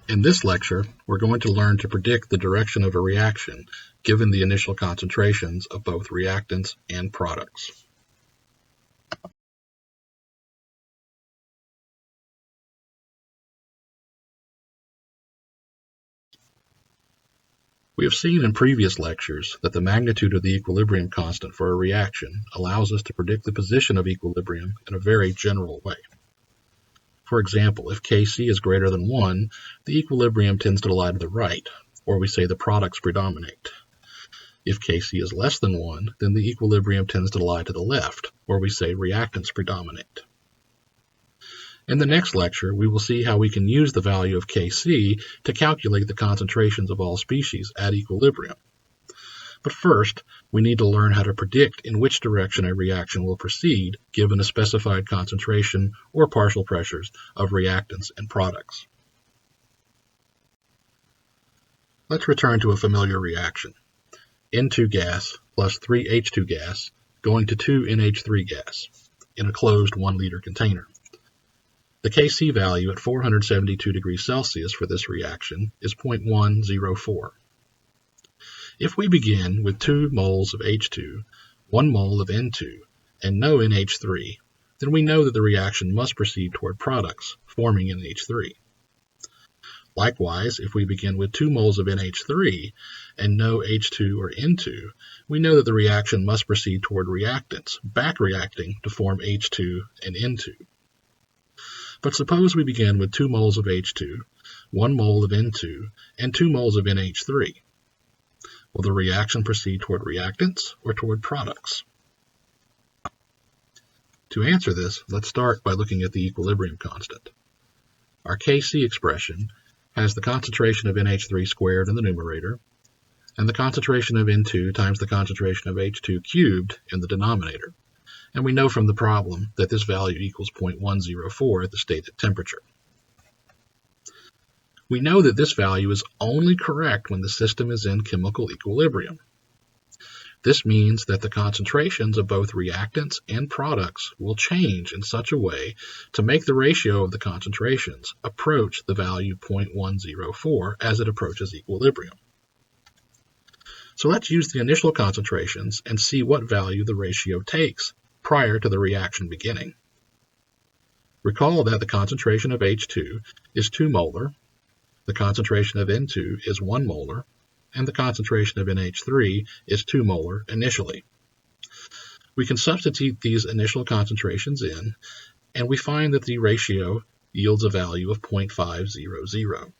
In this lecture, we're going to learn to predict the direction of a reaction given the initial concentrations of both reactants and products. We have seen in previous lectures that the magnitude of the equilibrium constant for a reaction allows us to predict the position of equilibrium in a very general way. For example, if Kc is greater than 1, the equilibrium tends to lie to the right, or we say the products predominate. If Kc is less than 1, then the equilibrium tends to lie to the left, or we say reactants predominate. In the next lecture, we will see how we can use the value of Kc to calculate the concentrations of all species at equilibrium. But first, we need to learn how to predict in which direction a reaction will proceed given a specified concentration or partial pressures of reactants and products. Let's return to a familiar reaction. N2 gas plus 3H2 gas going to 2NH3 gas in a closed 1 liter container. The Kc value at 472 degrees Celsius for this reaction is 0.104. If we begin with 2 moles of H2, 1 mole of N2, and no NH3, then we know that the reaction must proceed toward products, forming NH3. Likewise, if we begin with 2 moles of NH3 and no H2 or N2, we know that the reaction must proceed toward reactants, back-reacting to form H2 and N2. But suppose we begin with 2 moles of H2, 1 mole of N2, and 2 moles of NH3. Will the reaction proceed toward reactants or toward products? To answer this, let's start by looking at the equilibrium constant. Our Kc expression has the concentration of NH3 squared in the numerator, and the concentration of N2 times the concentration of H2 cubed in the denominator. And we know from the problem that this value equals 0.104 at the stated temperature. We know that this value is only correct when the system is in chemical equilibrium. This means that the concentrations of both reactants and products will change in such a way to make the ratio of the concentrations approach the value 0.104 as it approaches equilibrium. So let's use the initial concentrations and see what value the ratio takes prior to the reaction beginning. Recall that the concentration of H2 is 2 molar, the concentration of N2 is 1 molar, and the concentration of NH3 is 2 molar initially. We can substitute these initial concentrations in, and we find that the ratio yields a value of 0.500.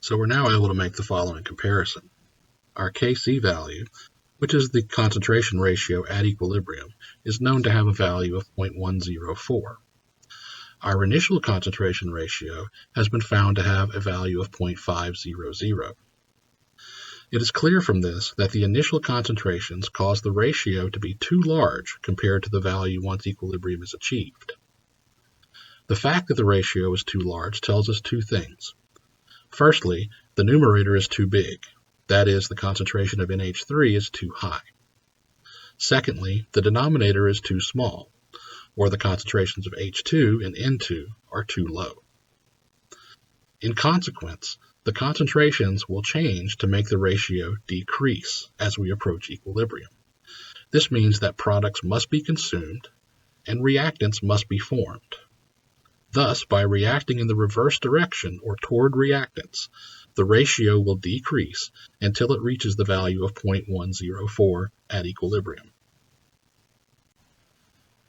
So we're now able to make the following comparison. Our Kc value, which is the concentration ratio at equilibrium, is known to have a value of 0.104. Our initial concentration ratio has been found to have a value of 0.500. It is clear from this that the initial concentrations cause the ratio to be too large compared to the value once equilibrium is achieved. The fact that the ratio is too large tells us two things. Firstly, the numerator is too big. That is, the concentration of NH3 is too high. Secondly, the denominator is too small, or the concentrations of H2 and N2 are too low. In consequence, the concentrations will change to make the ratio decrease as we approach equilibrium. This means that products must be consumed and reactants must be formed. Thus, by reacting in the reverse direction or toward reactants, the ratio will decrease until it reaches the value of 0.104 at equilibrium.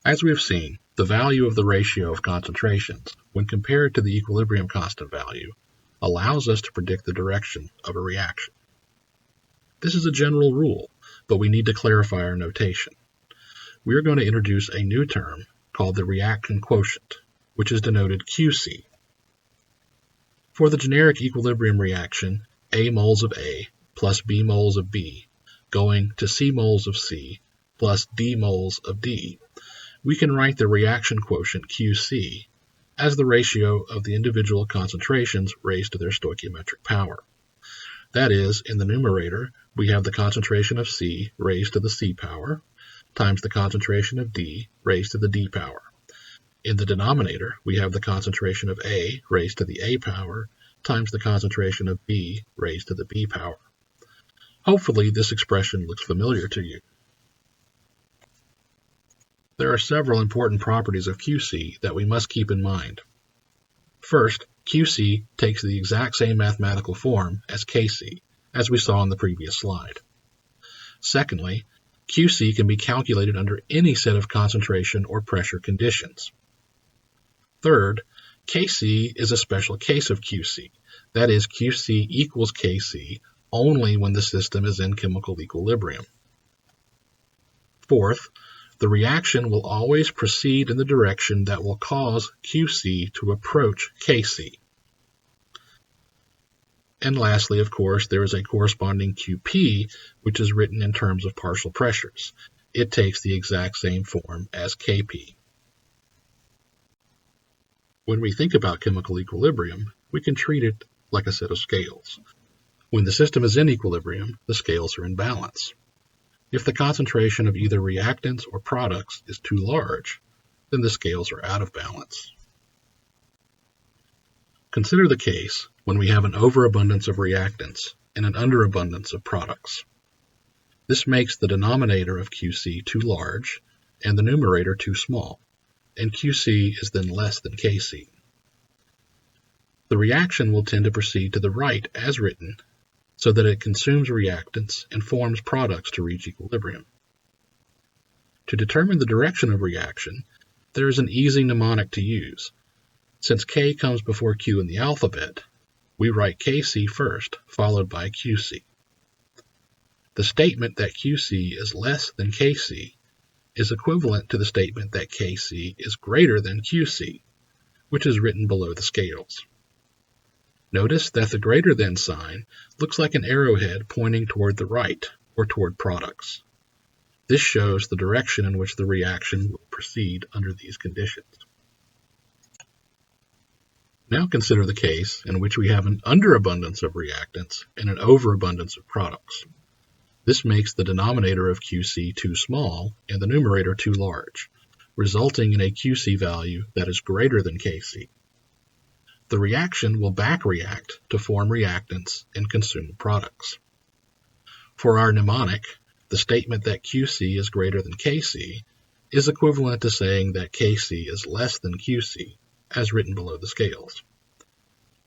As we have seen, the value of the ratio of concentrations, when compared to the equilibrium constant value, allows us to predict the direction of a reaction. This is a general rule, but we need to clarify our notation. We are going to introduce a new term called the reaction quotient, which is denoted Qc. For the generic equilibrium reaction, A moles of A plus B moles of B going to C moles of C plus D moles of D, we can write the reaction quotient Qc as the ratio of the individual concentrations raised to their stoichiometric power. That is, in the numerator, we have the concentration of C raised to the C power times the concentration of D raised to the D power. In the denominator, we have the concentration of A raised to the A power times the concentration of B raised to the B power. Hopefully, this expression looks familiar to you. There are several important properties of QC that we must keep in mind. First, QC takes the exact same mathematical form as KC, as we saw in the previous slide. Secondly, QC can be calculated under any set of concentration or pressure conditions. Third, KC is a special case of QC. That is, QC equals KC only when the system is in chemical equilibrium. Fourth, the reaction will always proceed in the direction that will cause QC to approach KC. And lastly, of course, there is a corresponding QP, which is written in terms of partial pressures. It takes the exact same form as KP. When we think about chemical equilibrium, we can treat it like a set of scales. When the system is in equilibrium, the scales are in balance. If the concentration of either reactants or products is too large, then the scales are out of balance. Consider the case when we have an overabundance of reactants and an underabundance of products. This makes the denominator of QC too large and the numerator too small, and QC is then less than KC. The reaction will tend to proceed to the right as written, so that it consumes reactants and forms products to reach equilibrium. To determine the direction of reaction, there is an easy mnemonic to use. Since K comes before Q in the alphabet, we write KC first, followed by QC. The statement that QC is less than KC is equivalent to the statement that KC is greater than QC, which is written below the scales. Notice that the greater than sign looks like an arrowhead pointing toward the right, or toward products. This shows the direction in which the reaction will proceed under these conditions. Now consider the case in which we have an underabundance of reactants and an overabundance of products. This makes the denominator of QC too small and the numerator too large, resulting in a QC value that is greater than KC. The reaction will back-react to form reactants and consume products. For our mnemonic, the statement that QC is greater than KC is equivalent to saying that KC is less than QC, as written below the scales.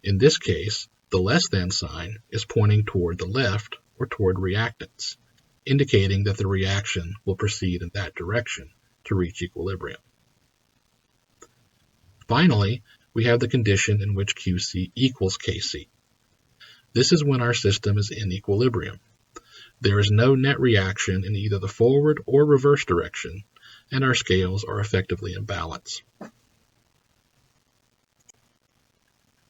In this case, the less than sign is pointing toward the left or toward reactants, indicating that the reaction will proceed in that direction to reach equilibrium. Finally, we have the condition in which QC equals KC. This is when our system is in equilibrium. There is no net reaction in either the forward or reverse direction, and our scales are effectively in balance.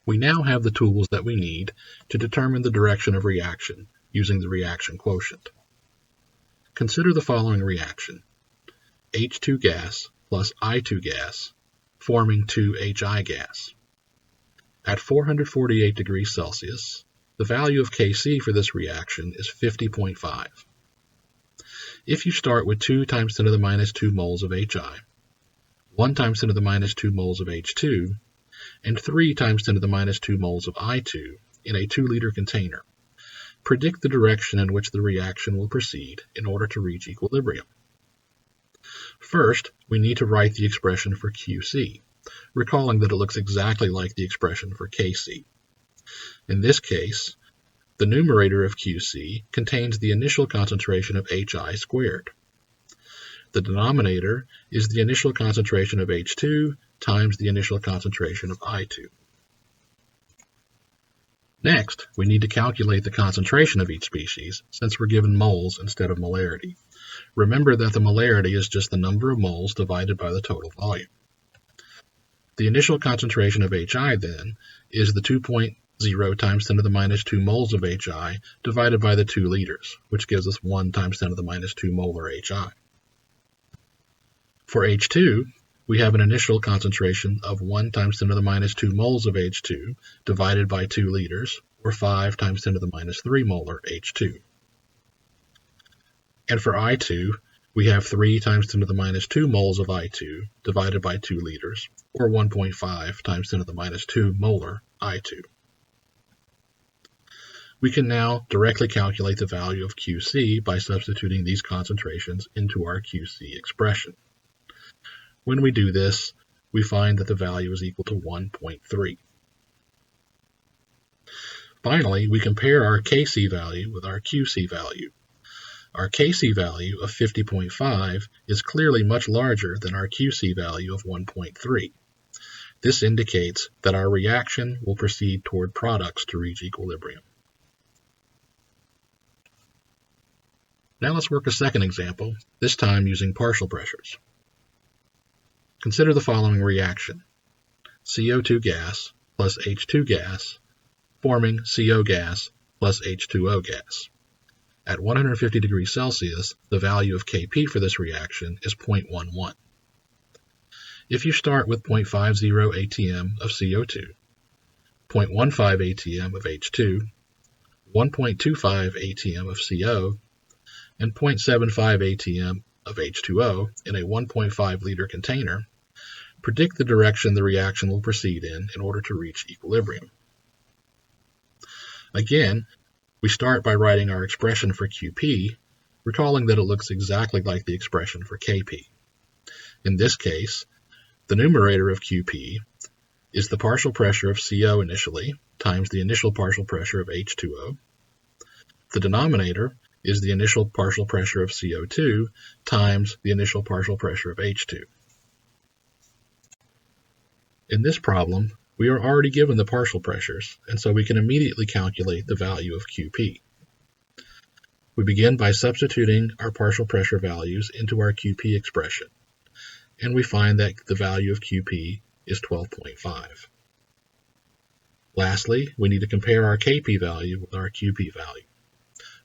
We now have the tools that we need to determine the direction of reaction using the reaction quotient. Consider the following reaction: H2 gas plus I2 gas forming 2HI gas. At 448 degrees Celsius, the value of Kc for this reaction is 50.5. If you start with 2 times 10 to the minus 2 moles of Hi, 1 times 10 to the minus 2 moles of H2, and 3 times 10 to the minus 2 moles of I2 in a 2-liter container, predict the direction in which the reaction will proceed in order to reach equilibrium. First, we need to write the expression for QC, recalling that it looks exactly like the expression for KC. In this case, the numerator of QC contains the initial concentration of Hi squared. The denominator is the initial concentration of H2 times the initial concentration of I2. Next, we need to calculate the concentration of each species, since we're given moles instead of molarity. Remember that the molarity is just the number of moles divided by the total volume. The initial concentration of Hi, then, is the 2.0 times 10 to the minus 2 moles of Hi divided by the 2 liters, which gives us 1 times 10 to the minus 2 molar Hi. For H2, we have an initial concentration of 1 times 10 to the minus 2 moles of H2 divided by 2 liters, or 5 times 10 to the minus 3 molar H2. And for I2, we have 3 times 10 to the minus 2 moles of I2 divided by 2 liters, or 1.5 times 10 to the minus 2 molar I2. We can now directly calculate the value of QC by substituting these concentrations into our QC expression. When we do this, we find that the value is equal to 1.3. Finally, we compare our Kc value with our Qc value. Our Kc value of 50.5 is clearly much larger than our Qc value of 1.3. This indicates that our reaction will proceed toward products to reach equilibrium. Now let's work a second example, this time using partial pressures. Consider the following reaction: CO2 gas plus H2 gas forming CO gas plus H2O gas. At 150 degrees Celsius, the value of Kp for this reaction is 0.11. If you start with 0.50 atm of CO2, 0.15 atm of H2, 1.25 atm of CO, and 0.75 atm of H2O in a 1.5 liter container, predict the direction the reaction will proceed in order to reach equilibrium. Again, we start by writing our expression for Qp, recalling that it looks exactly like the expression for Kp. In this case, the numerator of Qp is the partial pressure of CO initially times the initial partial pressure of H2O. The denominator is the initial partial pressure of CO2 times the initial partial pressure of H2. In this problem, we are already given the partial pressures, and so we can immediately calculate the value of Qp. We begin by substituting our partial pressure values into our Qp expression, and we find that the value of Qp is 12.5. Lastly, we need to compare our Kp value with our Qp value.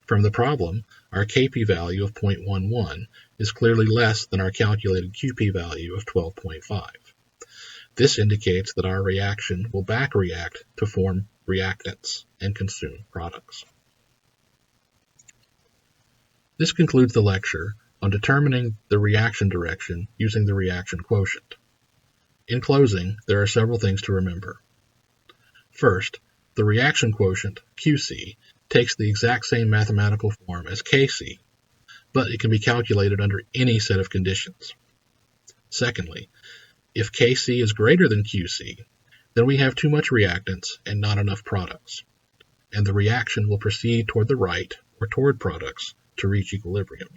From the problem, our Kp value of 0.11 is clearly less than our calculated Qp value of 12.5. This indicates that our reaction will back-react to form reactants and consume products. This concludes the lecture on determining the reaction direction using the reaction quotient. In closing, there are several things to remember. First, the reaction quotient, Qc, takes the exact same mathematical form as Kc, but it can be calculated under any set of conditions. Secondly, if Kc is greater than Qc, then we have too much reactants and not enough products, and the reaction will proceed toward the right or toward products to reach equilibrium.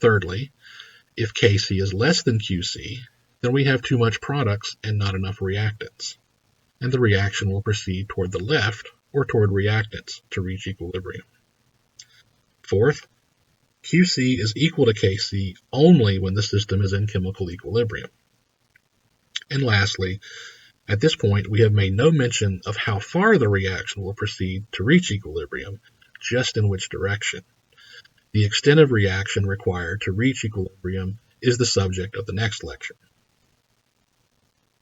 Thirdly, if Kc is less than Qc, then we have too much products and not enough reactants, and the reaction will proceed toward the left or toward reactants to reach equilibrium. Fourth, Qc is equal to Kc only when the system is in chemical equilibrium. And lastly, at this point we have made no mention of how far the reaction will proceed to reach equilibrium, just in which direction. The extent of reaction required to reach equilibrium is the subject of the next lecture.